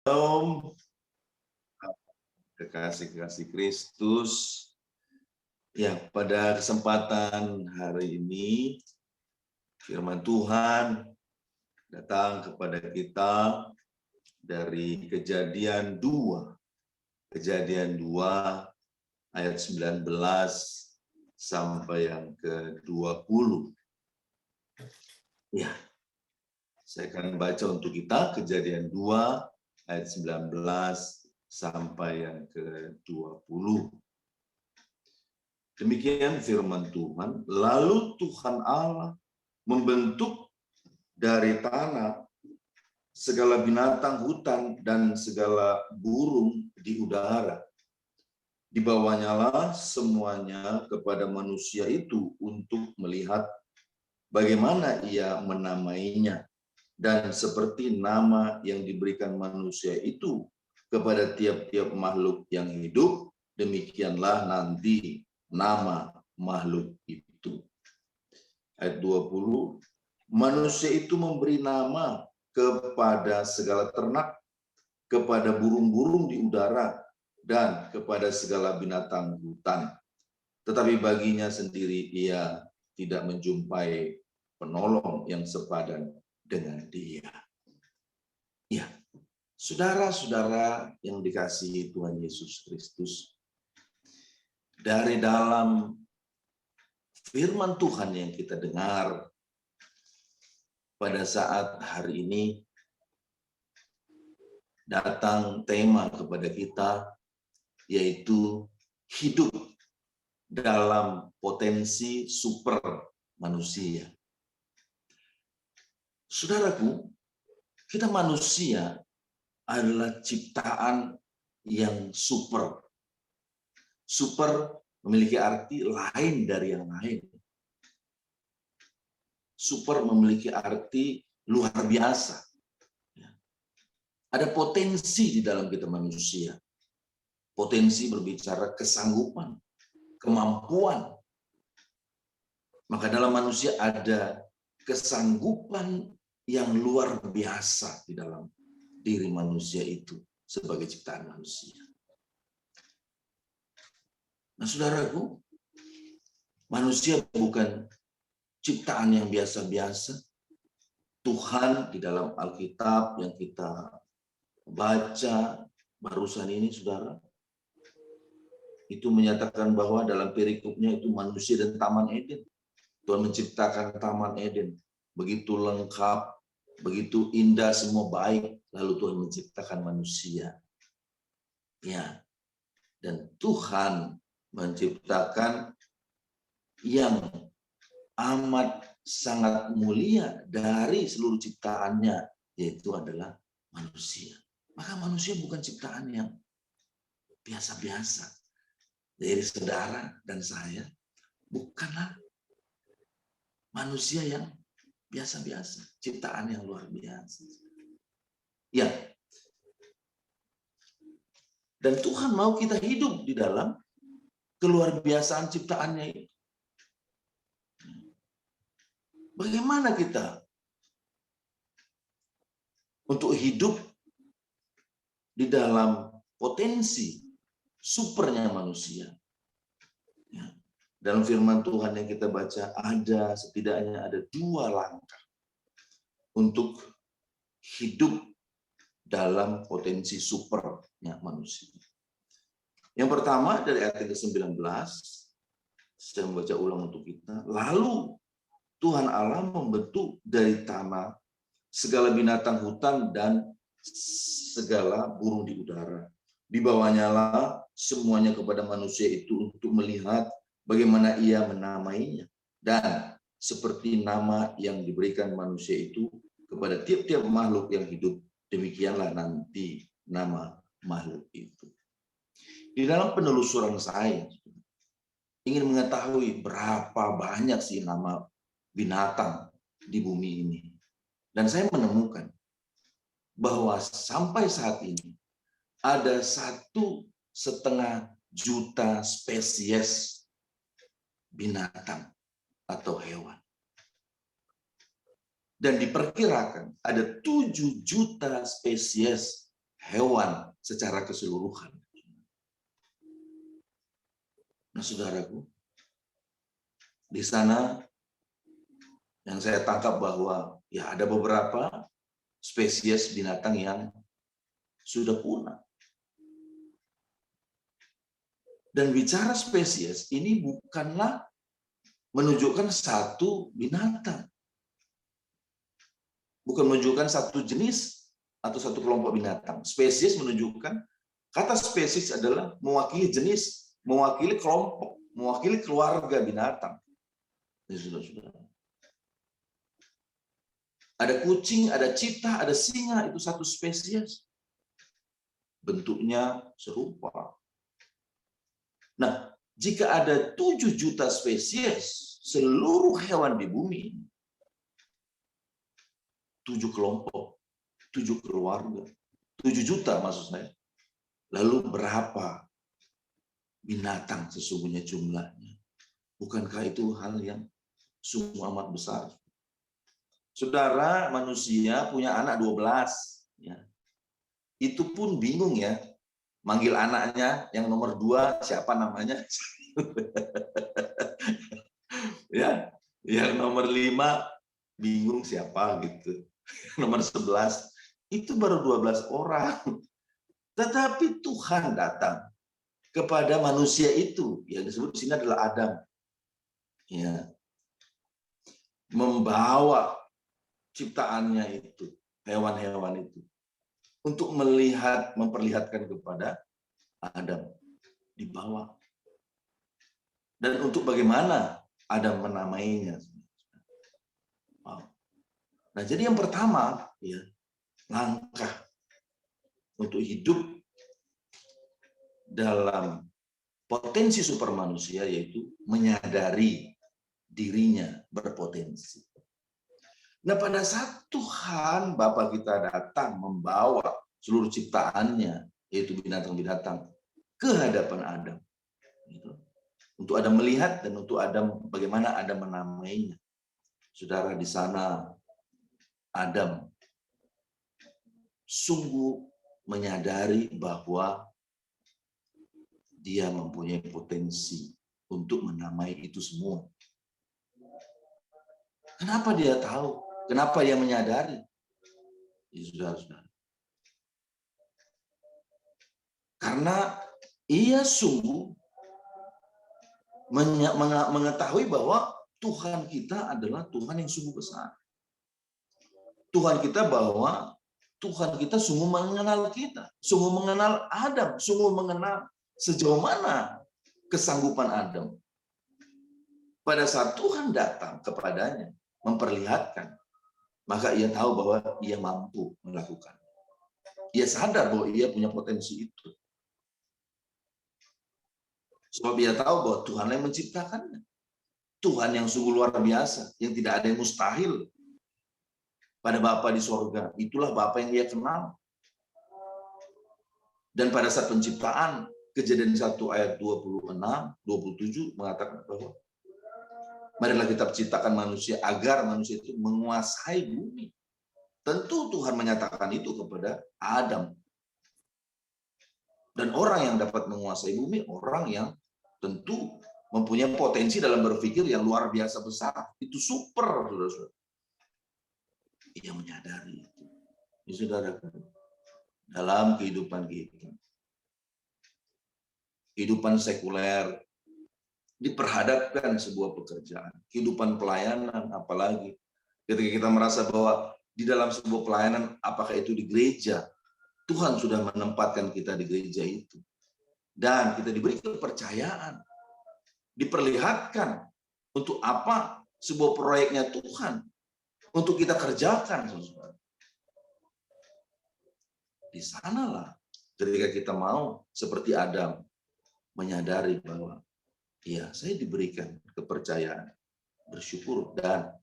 Shalom, kekasih-kekasih Kristus. Ya, pada kesempatan hari ini, firman Tuhan datang kepada kita dari Kejadian 2 ayat 19 sampai yang ke-20. Ya, saya akan baca untuk kita Kejadian 2 ayat 19 sampai yang ke-20. Demikian firman Tuhan. Lalu Tuhan Allah membentuk dari tanah segala binatang hutan dan segala burung di udara. Dibawanyalah semuanya kepada manusia itu untuk melihat bagaimana ia menamainya. Dan seperti nama yang diberikan manusia itu kepada tiap-tiap makhluk yang hidup, demikianlah nanti nama makhluk itu. Ayat 20, manusia itu memberi nama kepada segala ternak, kepada burung-burung di udara, dan kepada segala binatang hutan. Tetapi baginya sendiri ia tidak menjumpai penolong yang sepadan dengan dia. Ya, saudara-saudara yang dikasihi Tuhan Yesus Kristus, dari dalam firman Tuhan yang kita dengar pada saat hari ini, datang tema kepada kita, yaitu hidup dalam potensi super manusia. Saudaraku, kita manusia adalah ciptaan yang super. Super memiliki arti lain dari yang lain. Super memiliki arti luar biasa. Ada potensi di dalam kita manusia. Potensi berbicara kesanggupan, kemampuan. Maka dalam manusia ada kesanggupan yang luar biasa di dalam diri manusia itu sebagai ciptaan manusia. Nah, saudaraku, manusia bukan ciptaan yang biasa-biasa. Tuhan di dalam Alkitab yang kita baca barusan ini, saudara, itu menyatakan bahwa dalam perikopnya itu manusia dan Taman Eden. Tuhan menciptakan Taman Eden. Begitu lengkap, begitu indah, semua baik. Lalu Tuhan menciptakan manusia. Ya, dan Tuhan menciptakan yang amat sangat mulia dari seluruh ciptaannya, yaitu adalah manusia. Maka manusia bukan ciptaan yang biasa-biasa. Dari saudara dan saya, bukanlah manusia yang biasa-biasa, ciptaan yang luar biasa. Ya. Dan Tuhan mau kita hidup di dalam keluarbiasaan ciptaannya itu. Bagaimana kita untuk hidup di dalam potensi supernya manusia? Ya. Dalam firman Tuhan yang kita baca, setidaknya ada 2 langkah untuk hidup dalam potensi supernya manusia. Yang pertama dari ayat ke-19, saya membaca ulang untuk kita. Lalu Tuhan Allah membentuk dari tanah segala binatang hutan dan segala burung di udara. Dibawanyalah semuanya kepada manusia itu untuk melihat bagaimana ia menamainya. Dan seperti nama yang diberikan manusia itu kepada tiap-tiap makhluk yang hidup, demikianlah nanti nama makhluk itu. Di dalam penelusuran saya, ingin mengetahui berapa banyak sih nama binatang di bumi ini. Dan saya menemukan bahwa sampai saat ini ada 1,5 juta spesies binatang atau hewan. Dan diperkirakan ada 7 juta spesies hewan secara keseluruhan. Nah, saudaraku, di sana yang saya tangkap bahwa ya ada beberapa spesies binatang yang sudah punah. Dan bicara spesies ini bukanlah menunjukkan satu binatang. Bukan menunjukkan satu jenis atau satu kelompok binatang. Spesies menunjukkan, kata spesies adalah mewakili jenis, mewakili kelompok, mewakili keluarga binatang. Ya, saudara-saudara. Ada kucing, ada cheetah, ada singa, itu satu spesies. Bentuknya serupa. Nah, jika ada 7 juta spesies, seluruh hewan di bumi, 7 kelompok, 7 keluarga, 7 juta maksud saya. Lalu berapa binatang sesungguhnya jumlahnya? Bukankah itu hal yang sungguh amat besar? Saudara, manusia punya anak 12. Ya. Itu pun bingung ya. Manggil anaknya yang nomor 2 siapa namanya? Ya, yang nomor 5 bingung siapa gitu. Nomor 11 itu baru 12 orang. Tetapi Tuhan datang kepada manusia itu, yang disebut di sini adalah Adam. Ya. Membawa ciptaannya itu, hewan-hewan itu, untuk memperlihatkan kepada Adam, dibawa. Dan untuk bagaimana Adam menamainya. Nah, jadi yang pertama, ya, langkah untuk hidup dalam potensi super manusia, yaitu menyadari dirinya berpotensi. Nah, pada saat Tuhan Bapa kita datang membawa seluruh ciptaannya, yaitu binatang-binatang, ke hadapan Adam, gitu, untuk Adam melihat dan untuk Adam bagaimana Adam menamainya. Saudara, di sana Adam sungguh menyadari bahwa dia mempunyai potensi untuk menamai itu semua. Kenapa dia tahu? Kenapa dia menyadari? Ya, saudara-saudara. Karena ia sungguh mengetahui bahwa Tuhan kita adalah Tuhan yang sungguh besar. Tuhan kita sungguh mengenal kita, sungguh mengenal Adam, sungguh mengenal sejauh mana kesanggupan Adam. Pada saat Tuhan datang kepadanya, memperlihatkan, maka ia tahu bahwa ia mampu melakukan. Ia sadar bahwa ia punya potensi itu. Sebab ia tahu bahwa Tuhan yang menciptakannya. Tuhan yang sungguh luar biasa, yang tidak ada yang mustahil pada Bapa di sorga. Itulah Bapa yang ia kenal. Dan pada saat penciptaan, Kejadian 1 ayat 26, 27 mengatakan bahwa marilah kita ciptakan manusia agar manusia itu menguasai bumi. Tentu Tuhan menyatakan itu kepada Adam. Dan orang yang dapat menguasai bumi, orang yang tentu mempunyai potensi dalam berpikir yang luar biasa besar. Itu super, saudara-saudara. Ia menyadari itu. Ya, saudara, dalam kehidupan kita, kehidupan sekuler, diperhadapkan sebuah pekerjaan, kehidupan pelayanan, apalagi ketika kita merasa bahwa di dalam sebuah pelayanan, apakah itu di gereja, Tuhan sudah menempatkan kita di gereja itu. Dan kita diberi kepercayaan, diperlihatkan untuk apa sebuah proyeknya Tuhan, untuk kita kerjakan. Di sanalah ketika kita mau seperti Adam, menyadari bahwa ya, saya diberikan kepercayaan, bersyukur, dan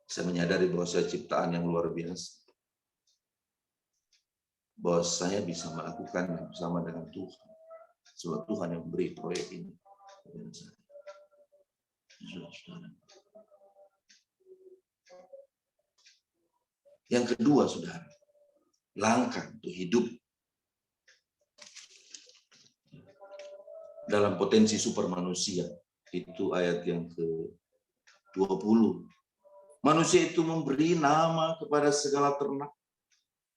saya menyadari bahwa saya ciptaan yang luar biasa. Bahwa saya bisa melakukan bersama dengan Tuhan. Sebab Tuhan yang beri proyek ini. Yang kedua, saudara, langkah untuk hidup dalam potensi super manusia. Itu ayat yang ke-20. Manusia itu memberi nama kepada segala ternak,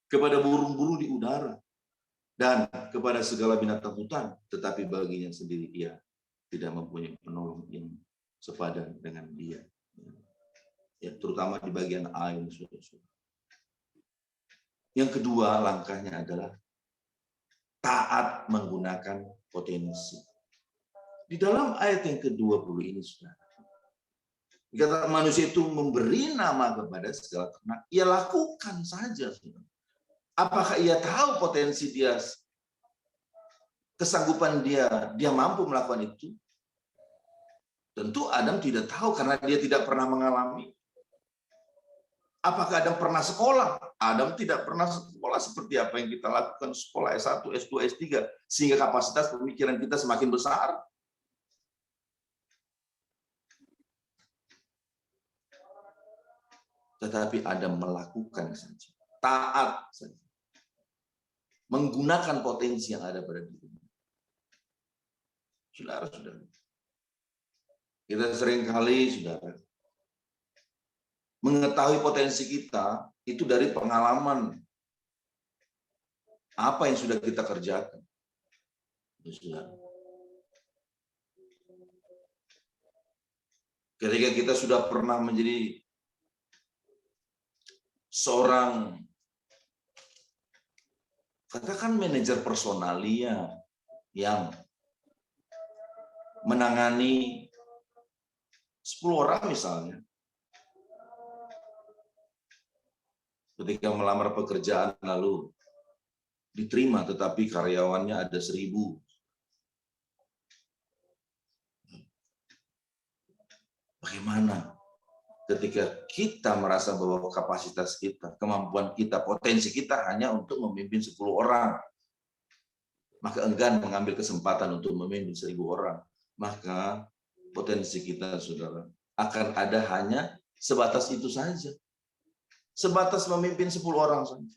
kepada burung-burung di udara, dan kepada segala binatang hutan, tetapi baginya sendiri ia tidak mempunyai penolong yang sepadan dengan dia. Ya, terutama di bagian air. Yang kedua langkahnya adalah taat menggunakan potensi. Di dalam ayat yang ke-20 ini, saudara, dikatakan manusia itu memberi nama kepada segala ternak. Ia lakukan saja. Apakah ia tahu potensi dia, kesanggupan dia mampu melakukan itu? Tentu Adam tidak tahu karena dia tidak pernah mengalami. Apakah Adam pernah sekolah? Adam tidak pernah sekolah seperti apa yang kita lakukan sekolah S1, S2, S3 sehingga kapasitas pemikiran kita semakin besar. Tetapi Adam melakukan saja, taat saja, menggunakan potensi yang ada pada dirinya. Saudara-saudara, kita seringkali, saudara, mengetahui potensi kita itu dari pengalaman apa yang sudah kita kerjakan. Saudara, ketika kita sudah pernah menjadi seorang, katakan manajer personalia yang menangani 10 orang misalnya. Ketika melamar pekerjaan lalu diterima tetapi karyawannya ada 1000. Bagaimana ketika kita merasa bahwa kapasitas kita, kemampuan kita, potensi kita hanya untuk memimpin 10 orang. Maka enggan mengambil kesempatan untuk memimpin 1000 orang. Maka potensi kita, saudara, akan ada hanya sebatas itu saja. Sebatas memimpin 10 orang saja.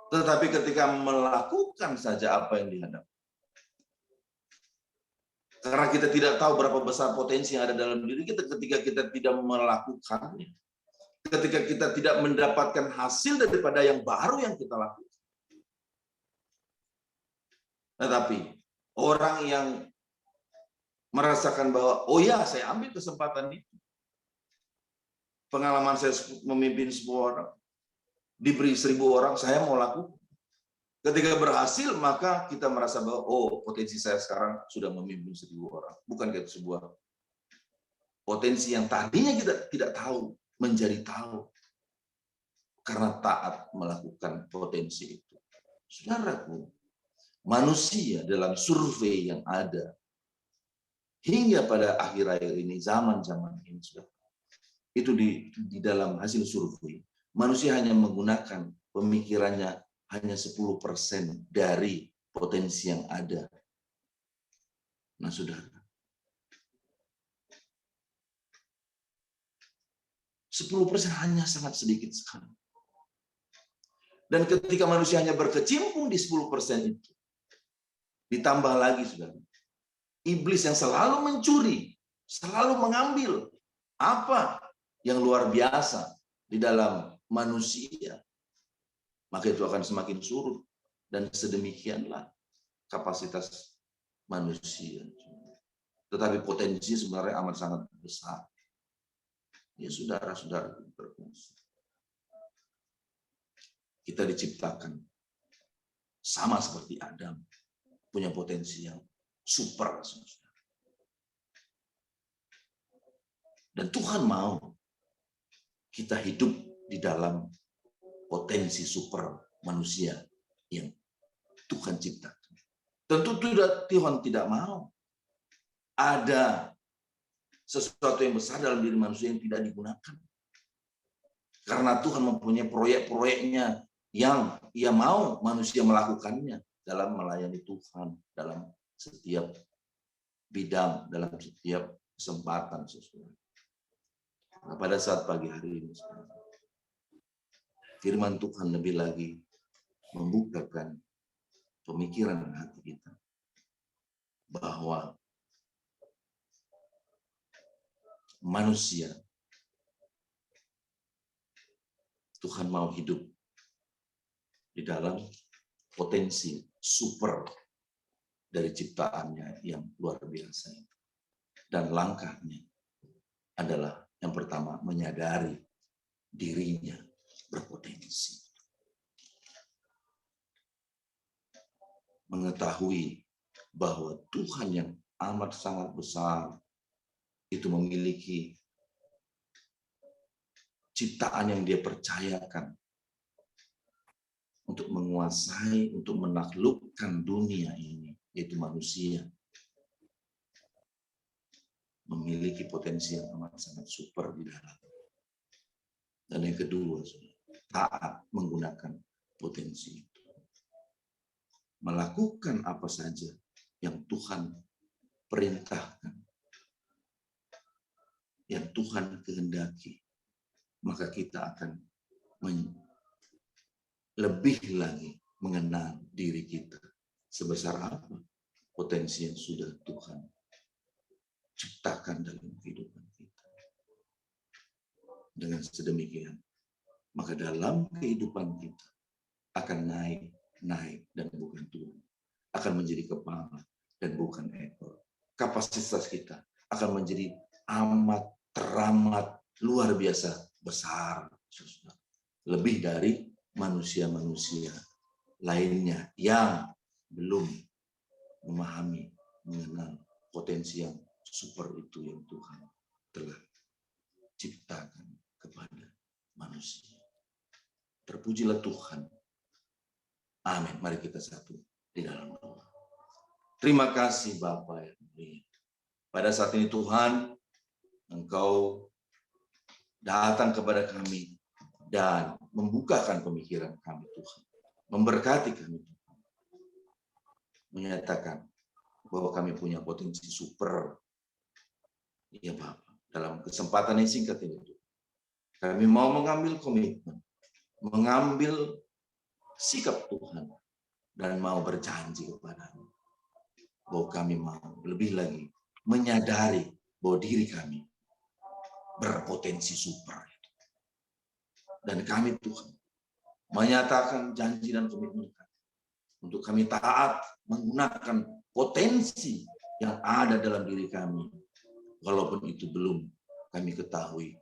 Tetapi ketika melakukan saja apa yang dihadap, karena kita tidak tahu berapa besar potensi yang ada dalam diri kita, ketika kita tidak melakukannya, ketika kita tidak mendapatkan hasil daripada yang baru yang kita lakukan. Tetapi orang yang merasakan bahwa, oh ya, saya ambil kesempatan itu. Pengalaman saya memimpin 10 orang, diberi 1000 orang, saya mau lakukan. Ketika berhasil, maka kita merasa bahwa, oh, potensi saya sekarang sudah memimpin 1000 orang. Bukan kayak sebuah potensi yang tadinya kita tidak tahu, menjadi tahu. Karena taat melakukan potensi itu. Saudaraku, manusia dalam survei yang ada, hingga pada akhir-akhir ini, zaman-zaman ini, itu di dalam hasil survei, manusia hanya menggunakan pemikirannya hanya 10% dari potensi yang ada. Nah, saudara, 10% hanya sangat sedikit sekali. Dan ketika manusia hanya berkecimpung di 10% itu, ditambah lagi, saudara, iblis yang selalu mencuri, selalu mengambil apa yang luar biasa di dalam manusia, maka itu akan semakin surut. Dan sedemikianlah kapasitas manusia. Tetapi potensi sebenarnya amat sangat besar. Ya, saudara-saudara, kita diciptakan sama seperti Adam, punya potensi yang super. Dan Tuhan mau kita hidup di dalam potensi super manusia yang Tuhan ciptakan. Tentu Tuhan tidak mau ada sesuatu yang besar dalam diri manusia yang tidak digunakan. Karena Tuhan mempunyai proyek-proyeknya yang Ia mau manusia melakukannya dalam melayani Tuhan, dalam setiap bidang, dalam setiap kesempatan sesuai. Nah, pada saat pagi hari ini, firman Tuhan lebih lagi membukakan pemikiran hati kita bahwa manusia, Tuhan mau hidup di dalam potensi super dari ciptaannya yang luar biasa. Dan langkahnya adalah yang pertama menyadari dirinya berpotensi. Mengetahui bahwa Tuhan yang amat sangat besar itu memiliki ciptaan yang dia percayakan untuk menguasai, untuk menaklukkan dunia ini, yaitu manusia. Memiliki potensi yang amat sangat super di dalam. Dan yang kedua, taat menggunakan potensi itu. Melakukan apa saja yang Tuhan perintahkan, yang Tuhan kehendaki, maka kita akan lebih lagi mengenal diri kita sebesar apa potensi yang sudah Tuhan ciptakan dalam kehidupan kita. Dengan sedemikian, maka dalam kehidupan kita akan naik dan bukan turun. Akan menjadi kepala dan bukan ekor. Kapasitas kita akan menjadi teramat luar biasa besar. Lebih dari manusia-manusia lainnya yang belum memahami, mengenal potensi yang super itu yang Tuhan telah ciptakan kepada manusia. Terpujilah Tuhan. Amin. Mari kita satu di dalam doa. Terima kasih Bapa yang mulia. Pada saat ini Tuhan, Engkau datang kepada kami dan membukakan pemikiran kami Tuhan. Memberkati kami Tuhan. Menyatakan bahwa kami punya potensi super. Ya Bapa, dalam kesempatan yang singkat ini kami mau mengambil komitmen, mengambil sikap Tuhan, dan mau berjanji kepada-Mu bahwa kami mau lebih lagi menyadari bahwa diri kami berpotensi super. Dan kami Tuhan menyatakan janji dan komitmen kami untuk kami taat menggunakan potensi yang ada dalam diri kami, walaupun itu belum kami ketahui,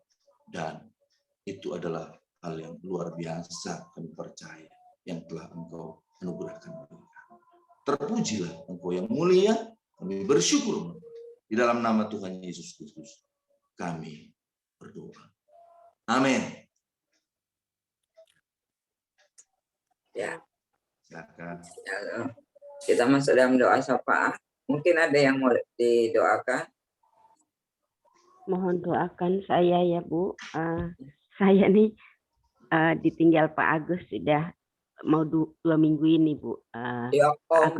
dan itu adalah hal yang luar biasa kami percaya yang telah Engkau anugerahkan kepada kami. Terpujilah Engkau yang mulia, kami bersyukur di dalam nama Tuhan Yesus Kristus. Kami berdoa. Amin. Ya. Silakan. Kita masuk dalam doa syafaat. Mungkin ada yang mau didoakan. Mohon doakan saya ya Bu. Saya nih ditinggal Pak Agus sudah mau 2 minggu ini Bu. Ya, Pak Agus